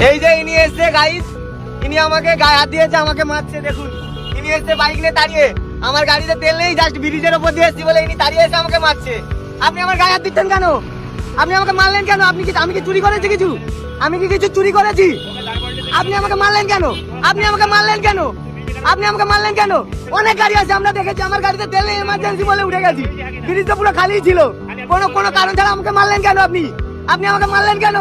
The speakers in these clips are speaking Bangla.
এই যে ইনি এসছে গাইস, ইনি আমাকে গায়ে হাত দিয়েছে, আমাকে মারছে। দেখুন ইনি এসছে বাইক নিয়ে দাঁড়িয়ে, আমার গাড়িতে তেল নেই, জাস্ট ব্রিজের উপর দিয়ে এসছি বলে ইনি দাঁড়িয়ে এসে আমাকে মারছে। আপনি আমার গায়ে হাত দিচ্ছেন কেন? আপনি আমাকে মারলেন কেন? আমি কি চুরি করেছি কিছু? আমি কি কিছু চুরি করেছি? আপনি আমাকে মারলেন কেন? আপনি আমাকে মারলেন কেন? আপনি আমাকে মারলেন কেন? অনেক গাড়ি আছে, আমরা দেখেছি, আমার গাড়িতে তেল নেই, এমার্জেন্সি বলে উঠে গেছি, ব্রিজটা পুরো খালি ছিল। কোনো কারণ ছাড়া আমাকে মারলেন কেন? আপনি আমাকে মারলেন কেন?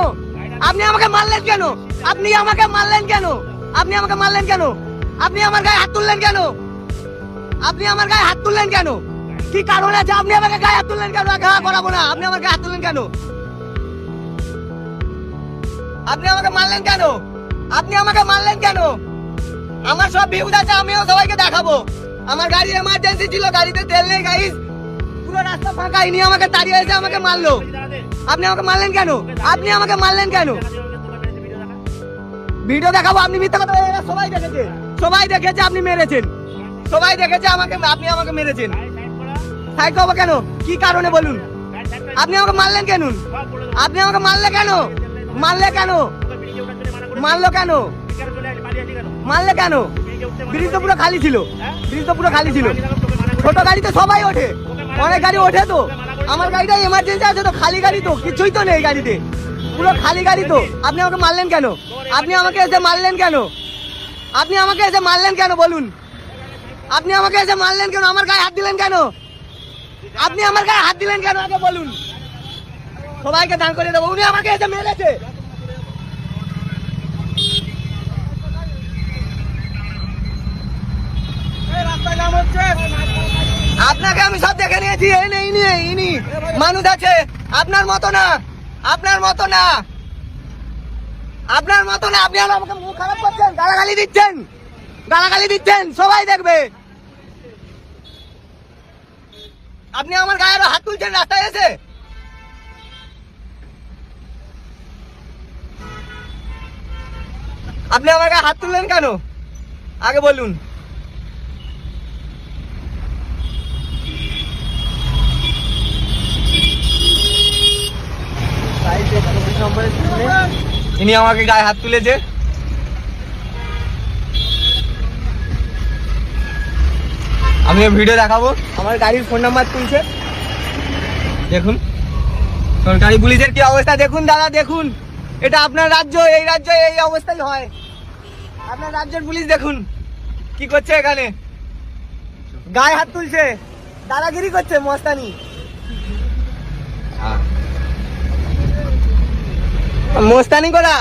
আপনি আমাকে মারলেন কেন? আপনি আমাকে মারলেন কেন? আপনি আমাকে মারলেন কেন? আপনি আমার গায়ে হাত তুললেন কেন? আপনি আমার গায়ে হাত তুললেন কেন? কি কারণ আছে? আপনি আমাকে গায়ে হাত তুললেন কেন? করাবো না। আপনি আমার গায়ে হাত তুললেন কেন? আপনি আমাকে মারলেন কেন? আপনি আমাকে মারলেন কেন? আমার সব ভিউজ আছে, আমিও সবাইকে দেখাবো। আমার গাড়ি এমার্জেন্সি ছিল, গাড়িতে তেল নেই গাইস, পুরো রাস্তা ফাঁকা, ইনি আমাকে তাড়িয়ে এসে আমাকে মারলো। আপনি আমাকে মারলেন কেন? আপনি আমাকে মারলেন কেন? ভিডিও দেখাবো? আপনি মিথ্যা কথা বলেন, সবাই দেখেছে, সবাই দেখেছে আপনি মেরেছেন, সবাই দেখেছে আমাকে, আপনি আমাকে মেরেছেন। সাইড করবো কেন? কি কারণে বলুন? আপনি আমাকে মারলেন কেন? আপনি আমাকে মারলে কেন? মারলে কেন? মারলো কেন? মারলে কেন? ব্রিজ তো পুরো খালি ছিল, ব্রিজ তো পুরো খালি ছিল। ছোট গাড়িতে সবাই ওঠে, অনেক গাড়ি ওঠে তো, আমার গাড়িটা এমার্জেন্সি আছে তো, খালি গাড়ি তো, কিছুই তো নেই গাড়িতে, পুরো খালি গাড়ি তো। আপনি আমাকে মারলেন কেন? আপনি আমাকে এসে মারলেন কেন? আপনি আমাকে এসে মারলেন কেন বলুন? আপনি আমাকে এসে মারলেন কেন? আমার গায়ে হাত দিলেন কেন? আপনি আমার গায়ে হাত দিলেন কেন আগে বলুন? সবাইকে দান করে দেবো, উনি আমাকে এসে মেরেছে। আপনাকে আমি সব দেখে নিয়েছি, ইনি মানুষ আছে, আপনার মতো না, আপনার মতো না, আপনার মতো না। আপনি আমাকে মুখ খারাপ করছেন, গালাগালি দিচ্ছেন, গালাগালি দিচ্ছেন, সবাই দেখবে। আপনি আমার গায়ে আরো হাত তুলছেন রাস্তায় এসে। আপনি আমার গায়ে হাত তুললেন কেন আগে বলুন? ইনি আমাকে গায়ে হাত তুলেছে। আমি ভিডিও দেখাবো, আমার গাড়ির ফোন নাম্বার তুলছে, দেখুন সরকারি পুলিশের কি অবস্থা দেখুন দাদা, দেখুন। এটা আপনার রাজ্য, এই রাজ্যে এই অবস্থাই হয়। আপনার রাজ্যের পুলিশ দেখুন কি করছে, এখানে গায়ে হাত তুলছে, দাদাগিরি করছে, মস্তানি। মস্তানি করা